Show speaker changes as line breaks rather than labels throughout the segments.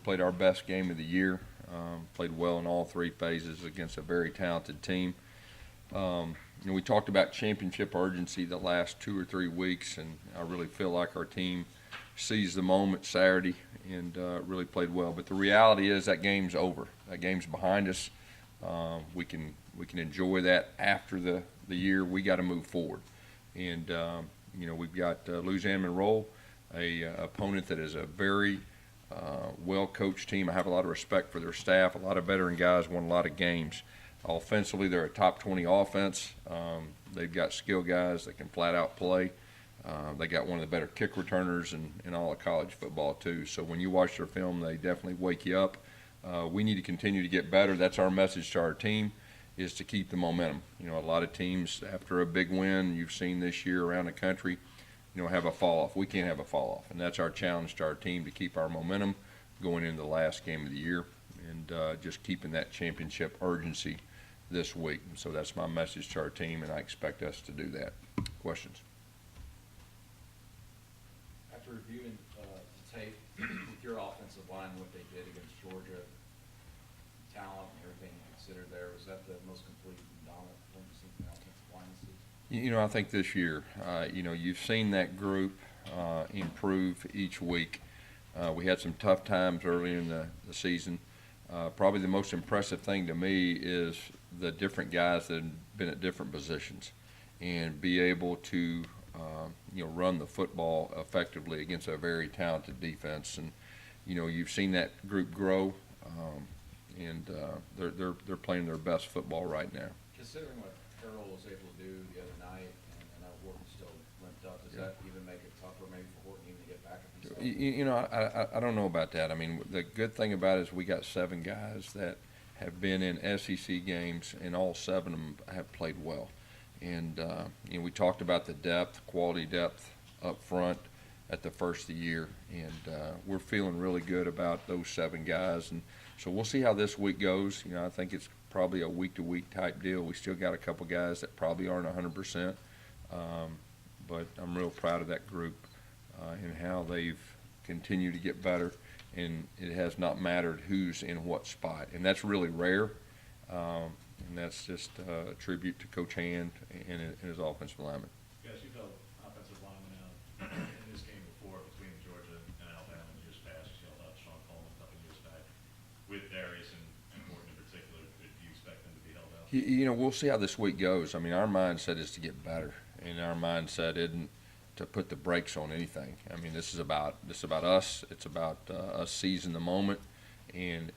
played our best game of the year. Played well in all three phases against a very talented team. We talked about championship urgency the last 2 or 3 weeks, and I really feel like our team seized the moment Saturday and really played well. But the reality is that game's over. That game's behind us. We can enjoy that after the year. We got to move forward, and we've got Louisiana Monroe, a opponent that is a very well-coached team. I have a lot of respect for their staff. A lot of veteran guys won a lot of games. Offensively, they're a top 20 offense. They've got skilled guys that can flat out play. They got one of the better kick returners in all of college football too. So when you watch their film, they definitely wake you up. We need to continue to get better. That's our message to our team, is to keep the momentum. A lot of teams after a big win, you've seen this year around the country, have a fall off. We can't have a fall off, and that's our challenge to our team, to keep our momentum going into the last game of the year and just keeping that championship urgency this week. And so that's my message to our team, and I expect us to do that. Questions?
After reviewing the tape with your offensive line, what they did against Georgia, talent and everything considered there, was that the most complete and dominant performance in the offensive line this season?
I think this year, you've seen that group improve each week. We had some tough times early in the season. Probably the most impressive thing to me is the different guys that have been at different positions and be able to run the football effectively against a very talented defense. And you've seen that group grow, and they're playing their best football right now.
Considering what Harold was able to do the other night, and I know Horton still limped up, does that even make it tougher maybe for Horton even to get back if he's
I don't know about that. I mean, the good thing about it is we got 7 guys that have been in SEC games, and all 7 of them have played well. And we talked about the depth, quality depth up front at the first of the year, and we're feeling really good about those 7 guys. And so we'll see how this week goes. I think it's probably a week-to-week type deal. We still got a couple guys that probably aren't 100%, but I'm real proud of that group and how they've continued to get better. And it has not mattered who's in what spot, and that's really rare. And that's just a tribute to Coach Hand and his offensive linemen.
Guys, you've held offensive linemen out in this game before between Georgia and Alabama in years past. You held out Sean Coleman a couple years back. With Darius and Horton in particular, do you expect them to be held out?
We'll see how this week goes. I mean, our mindset is to get better, and our mindset isn't to put the brakes on anything. I mean, this is about us. It's about us seizing the moment and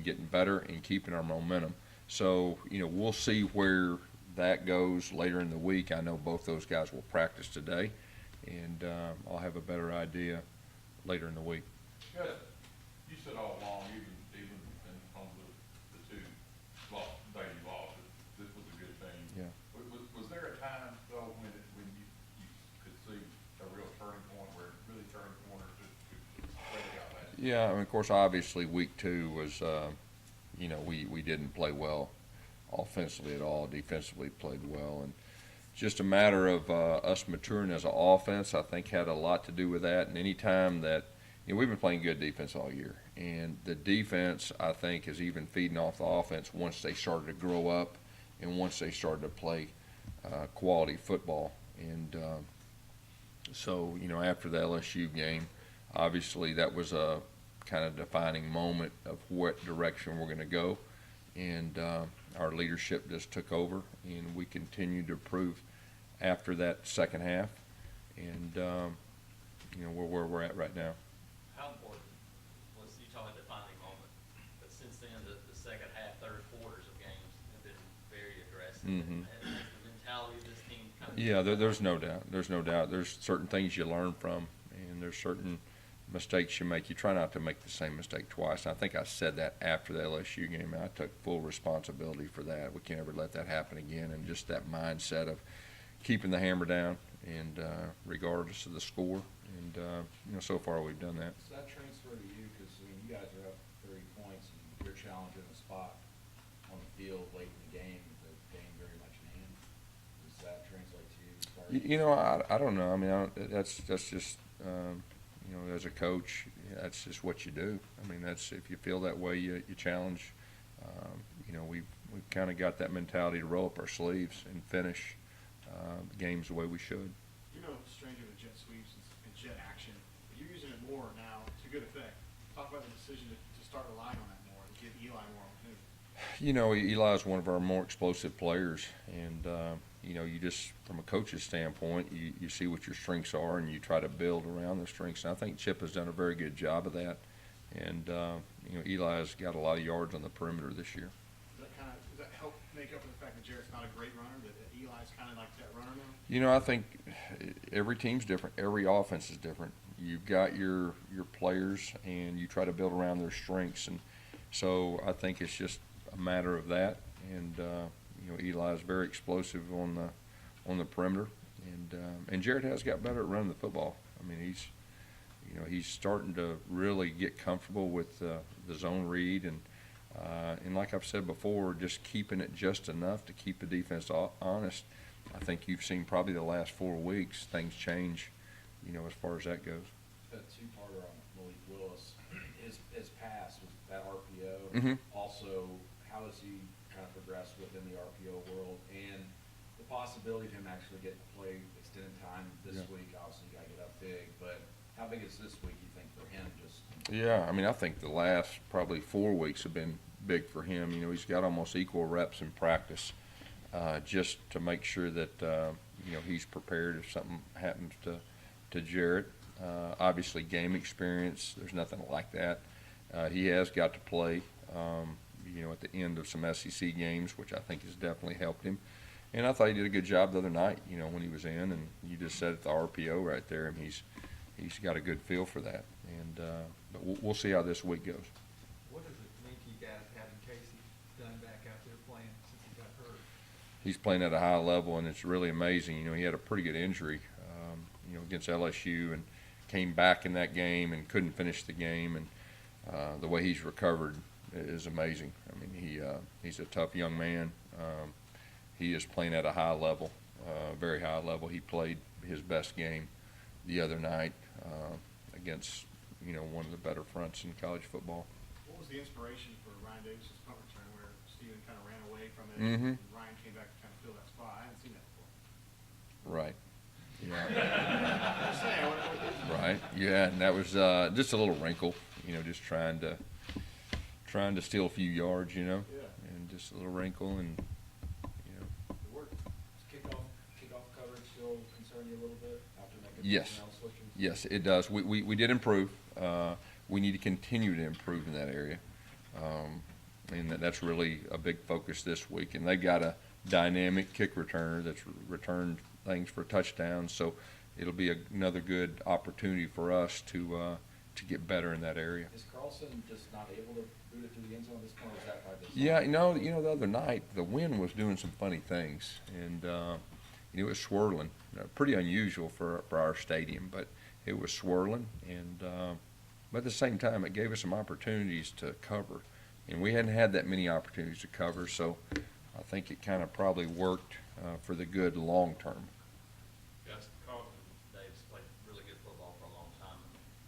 getting better and keeping our momentum. So, we'll see where that goes later in the week. I know both those guys will practice today, and I'll have a better idea later in the week.
Yes, you said all along, even on the 2 losses, this was a good thing.
Yeah.
Was there a time though when you could see a real turning point, where it really turned the corner to where they got last year?
Yeah, I mean, of course, obviously week 2 was, we didn't play well offensively at all. Defensively played well, and just a matter of us maturing as an offense, I think, had a lot to do with that. And any time that we've been playing good defense all year, and the defense, I think, is even feeding off the offense once they started to grow up and once they started to play quality football. And so, after the LSU game, obviously that was a kind of defining moment of what direction we're going to go. And our leadership just took over, and we continued to improve after that second half. And, where we're at right now.
How important was, you talk about defining moment, but since then, the second half, third quarters of games have been very aggressive.
Mm-hmm.
Has the mentality of this team kind of...
Yeah, there's no doubt. There's no doubt. There's certain things you learn from, and there's certain mistakes you make. You try not to make the same mistake twice. And I think I said that after the LSU game, and I took full responsibility for that. We can't ever let that happen again, and just that mindset of keeping the hammer down, and regardless of the score. And, so far we've done that.
Does that transfer to you? Because, you guys are up 30 points, and you're challenging a spot on the field late in the game with the game very much in hand. Does that translate to you as far as...
I don't know. I mean, that's just, as a coach, that's just what you do. I mean, that's, if you feel that way, you challenge. You know, we've kind of got that mentality to roll up our sleeves and finish games the way we should.
You're no stranger to jet sweeps and jet action, but you're using it more now to good effect. Talk about the decision to start relying on that more, to give Eli more opportunity.
You know, Eli's one of our more explosive players, and you know, you just, from a coach's standpoint, you see what your strengths are, and you try to build around those strengths. And I think Chip has done a very good job of that. And you know, Eli's got a lot of yards on the perimeter this year.
Does that help make up for the fact that Jarrett's not a great runner, that Eli's kind of like that runner now?
You know, I think every team's different. Every offense is different. You've got your players, and you try to build around their strengths. And so I think it's just a matter of that. And you know, Eli is very explosive on the perimeter, and Jarrett has got better at running the football. I mean, he's starting to really get comfortable with the zone read, and like I've said before, just keeping it just enough to keep the defense honest. I think you've seen probably the last 4 weeks things change, you know, as far as that goes.
A two-parter on Malik Willis. His pass was that RPO.
Mhm.
Also, how has he kind of progressed within the RPO world, and the possibility of him actually getting to play extended time this
Yeah.
week? Obviously, you got to get up big, but how big is this week, you think, for him? Just
Yeah, I mean, I think the last probably 4 weeks have been big for him. You know, he's got almost equal reps in practice, just to make sure that you know, he's prepared if something happens to Jarrett. Obviously, game experience, there's nothing like that. He has got to play, you know, at the end of some SEC games, which I think has definitely helped him. And I thought he did a good job the other night, you know, when he was in, and you just said it, the RPO right there, and he's got a good feel for that. And but we'll see how this week goes.
What does it mean to you guys having Casey Dunn back out there playing since he got hurt?
He's playing at a high level, and it's really amazing. You know, he had a pretty good injury, you know, against LSU, and came back in that game and couldn't finish the game. And the way he's recovered is amazing. I mean, he's a tough young man. He is playing at a high level, very high level. He played his best game the other night against, you know, one of the better fronts in college football.
What was the inspiration for Ryan Davis's punt return where Steven kind of ran away from it
Mhm.
and Ryan came back to kind of fill that spot? I hadn't seen that before.
Right. Yeah.
I'm just saying, what-
Right. Yeah, and that was just a little wrinkle, you know, just trying to steal a few yards, you know,
Yeah.
and just a little wrinkle, and you know.
it worked.
Does kickoff coverage still concern you a little bit after making
Yes.
personnel switches?
Yes, it does. We did improve. We need to continue to improve in that area, and that's really a big focus this week. And they've got a dynamic kick returner that's returned things for touchdowns, so it'll be another good opportunity for us to get better in that area.
Is Carlson just not able to boot it through the end zone at this point, or is that by design?
Yeah, you know, the other night the wind was doing some funny things, and it was swirling. Pretty unusual for our stadium, but it was swirling, and but at the same time, it gave us some opportunities to cover, and we hadn't had that many opportunities to cover, so I think it kind of probably worked for the good long term.
Gus, Carlton Davis played really good football for a long time.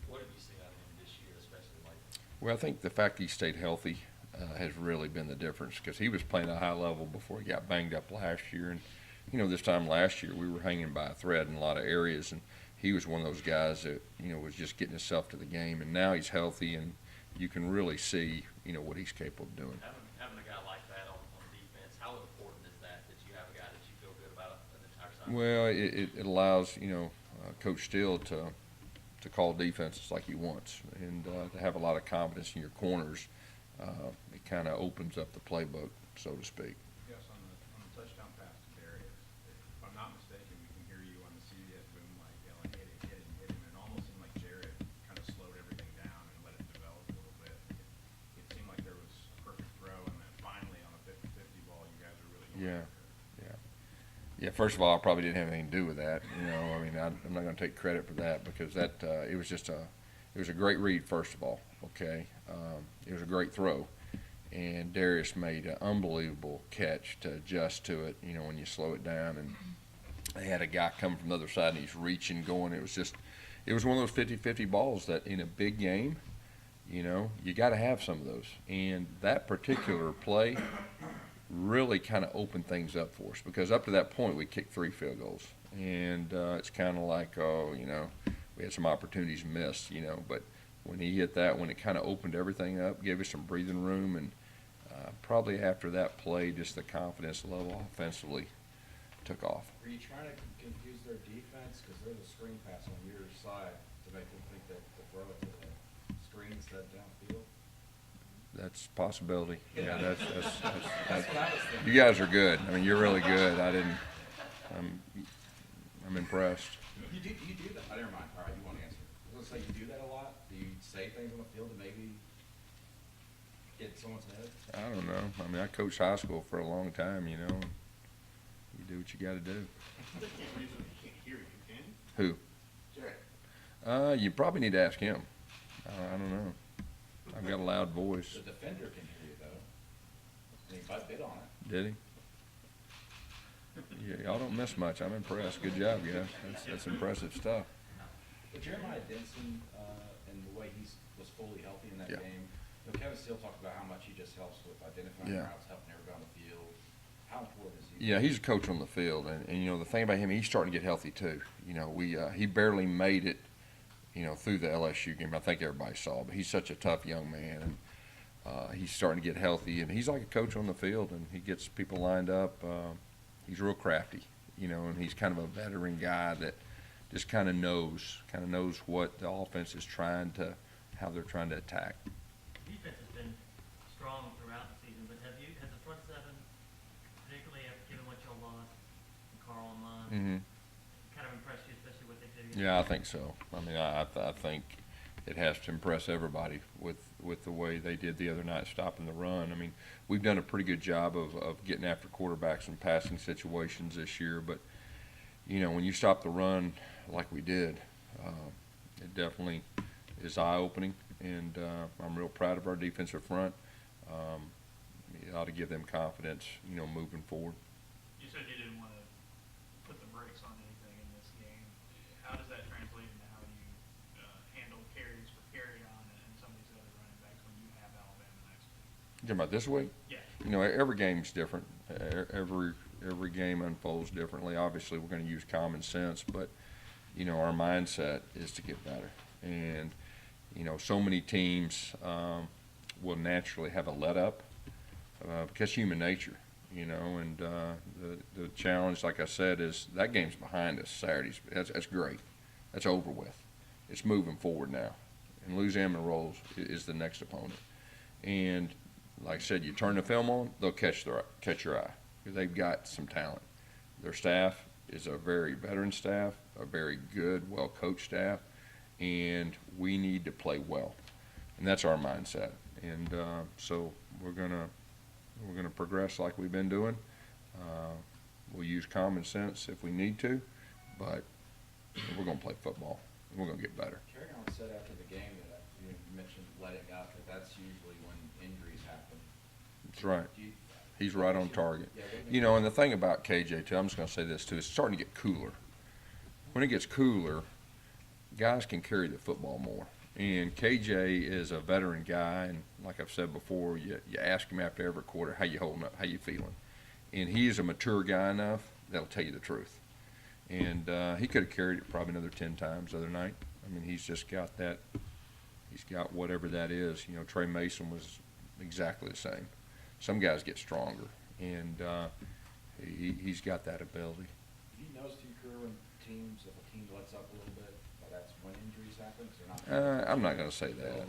What have you seen out of him this year, especially lately?
Well, I think the fact he stayed healthy has really been the difference, because he was playing at a high level before he got banged up last year. And, you know, this time last year we were hanging by a thread in a lot of areas, and he was one of those guys that, you know, was just getting himself to the game. And now he's healthy, and you can really see, you know, what he's capable of doing.
Having a guy like that on defense, how important is that you have a guy that you feel good about an entire side?
Well, it allows, you know, Coach Steele to call defenses like he wants, and to have a lot of confidence in your corners. It kind of opens up the playbook, so to speak.
Yes, on the touchdown pass to Darius, if I'm not mistaken, we can hear you on the CBS boom like yelling, hit him, and it almost seemed like Jarrett kind of slowed everything down and let it develop a little bit. It seemed like there was a perfect throw, and then finally on a 50-50 ball, you guys are really going
Yeah.
after it.
Yeah, first of all, I probably didn't have anything to do with that. You know, I mean, I'm not going to take credit for that, because that it was just it was a great read, first of all. Okay, it was a great throw, and Darius made an unbelievable catch to adjust to it. You know, when you slow it down, and they had a guy coming from the other side, and he's reaching, going. It it was one of those 50-50 balls that in a big game, you know, you got to have some of those. And that particular play really kind of opened things up for us because up to that point we kicked 3 field goals. And it's kind of like, oh, you know, we had some opportunities missed, you know. But when he hit that, when it kind of opened everything up, gave us some breathing room, and probably after that play, just the confidence level offensively took off.
Were you trying to confuse their defense? Because there's a screen pass on your side to make them think that to throw it to the screen instead of downfield?
That's a possibility. Yeah, that's
That's what I was thinking.
you guys are good. I mean, you're really good. I'm impressed.
You do that. Never mind. All right, you want to answer. I was gonna say, you do that a lot? Do you say things on the field to maybe get someone's head?
I don't know. I mean, I coached high school for a long time, you know. You do what you got to do.
They can't reason they can't hear you, can you?
Who?
Jared.
You probably need to ask him. I don't know. I've got a loud voice.
The defender can hear you though. I mean, Bud bid on it.
Did he? Yeah, y'all don't miss much. I'm impressed. Good job, guys. That's impressive stuff.
But Jeremiah Denson, and the way was fully healthy in that
Yeah.
game, you know, Kevin Steele talked about how much he just helps with identifying
Yeah.
routes, helping everybody on the field. How important is he?
Yeah, he's a coach on the field, and you know the thing about him, he's starting to get healthy too. You know, he barely made it, you know, through the LSU game. I think everybody saw, but he's such a tough young man, and he's starting to get healthy, and he's like a coach on the field, and he gets people lined up. He's real crafty, you know, and he's kind of a veteran guy that just kind of knows what the offense is how they're trying to attack.
Defense has been strong throughout the season, but has the front seven, particularly after given what y'all lost, Carl and Mond,
Mm-hmm.
kind of impressed you, especially what they did?
Yeah, I think so. I mean, I think it has to impress everybody with the way they did the other night, stopping the run. I mean, we've done a pretty good job of getting after quarterbacks in passing situations this year, but you know, when you stop the run like we did, it definitely is eye-opening, and I'm real proud of our defensive front. It ought to give them confidence, you know, moving forward.
You said you didn't want to put the brakes on anything in this game. How does that translate into how you handle carries for Carry-On and some of these other running backs when you have Alabama next week?
You talking about this week?
Yeah.
You know, every game's different. Every game unfolds differently. Obviously, we're going to use common sense, but you know, our mindset is to get better. And you know, so many teams will naturally have a let up because human nature. You know, and the challenge, like I said, is that game's behind us Saturdays. That's great. That's over with. It's moving forward now. And Louisiana Rolls is the next opponent. And like I said, you turn the film on, they'll catch your eye because they've got some talent. Their staff is a very veteran staff, a very good, well-coached staff, and we need to play well. And that's our mindset. And so we're gonna progress like we've been doing. We'll use common sense if we need to, but we're gonna play football. And we're gonna get better.
Carry-On said after the game that you mentioned letting up, that's usually when injuries happen.
That's right.
Do you,
He's right on target.
Yeah, what do
You know, and the thing about KJ too, I'm just gonna say this too, it's starting to get cooler. When it gets cooler, guys can carry the football more. And KJ is a veteran guy, and like I've said before, you ask him after every quarter, how you holding up, how you feeling? And he's a mature guy enough that'll tell you the truth. And he could have carried it probably another 10 times the other night. I mean, he's just got that, he's got whatever that is. You know, Trey Mason was exactly the same. Some guys get stronger, and he's got that ability.
Have you noticed in your career when if a team lets up a little bit, that's when injuries happen? 'Cause they're not.
I'm not going to say that.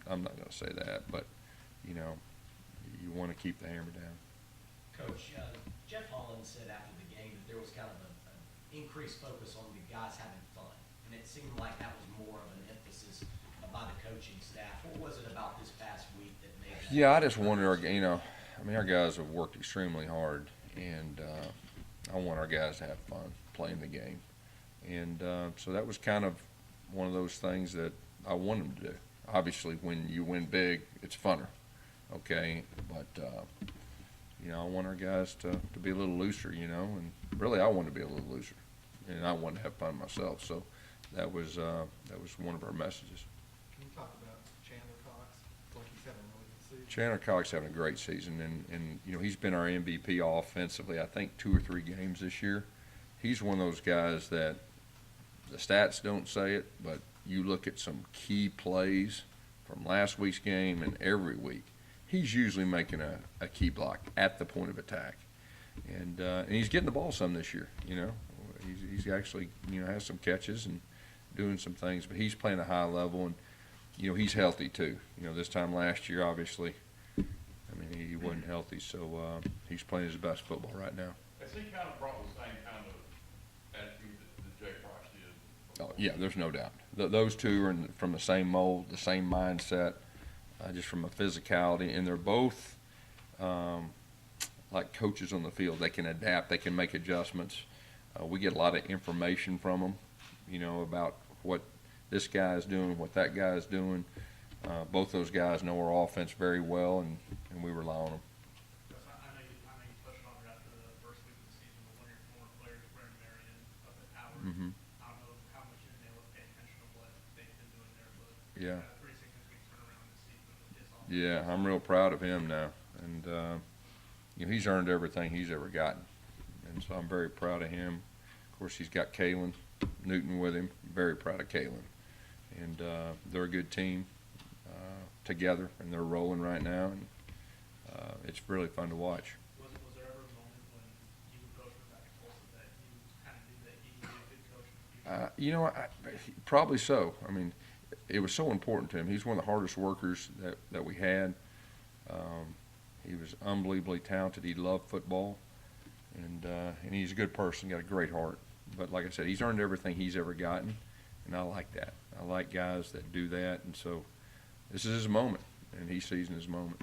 I'm not going to say that. But you know, you want to keep the hammer down.
Coach, Jeff Holland said after the game that there was kind of an increased focus on the guys having fun, and it seemed like that was more of an emphasis by the coaching staff. What was it about this past week that made that?
Yeah, I just wonder. You know, I mean, our guys have worked extremely hard, and I want our guys to have fun playing the game. And so that was kind of one of those things that I want them to do. Obviously, when you win big, it's funner, okay? But, you know, I want our guys to be a little looser, you know, and really I want to be a little looser. And I want to have fun myself. So, that was one of our messages.
Can you talk about Chandler Cox? Like he's having a really good season.
Chandler Cox having a great season, and you know, he's been our MVP offensively, I think 2 or 3 games this year. He's one of those guys that the stats don't say it, but you look at some key plays from last week's game and every week, he's usually making a key block at the point of attack. And he's getting the ball some this year, you know. He's actually, you know, has some catches and doing some things, but he's playing a high level, and, you know, he's healthy too. You know, this time last year, obviously, I mean, he wasn't healthy, so he's playing his best football right now.
Has he kind of brought the same kind of attitude that Jay Price did?
Oh, yeah, there's no doubt. Those two are from the same mold, the same mindset, just from a physicality, and they're both like coaches on the field. They can adapt, they can make adjustments. We get a lot of information from them, you know, about what this guy is doing, what that guy is doing. Both those guys know our offense very well, and we rely on them.
I know you touched on it after the first week of the season, but one of your former players, Brandon Marion, up at Howard.
Mm-hmm.
I don't know how much you've been able to pay attention to what they've been doing there, but
Yeah.
a pretty significant turnaround this season with his offense.
Yeah, I'm real proud of him now, and you know, he's earned everything he's ever gotten, and so I'm very proud of him. Of course, he's got Kalen Newton with him. Very proud of Kalen, and they're a good team together, and they're rolling right now, and it's really fun to watch.
Was there ever a moment when you were coaching back at Tulsa that you kind of knew that he would be a good coach in the future?
You know, probably so. I mean, it was so important to him. He's one of the hardest workers that we had. He was unbelievably talented. He loved football, and he's a good person. Got a great heart. But like I said, he's earned everything he's ever gotten, and I like that. I like guys that do that, and so this is his moment, and he's seizing his moment.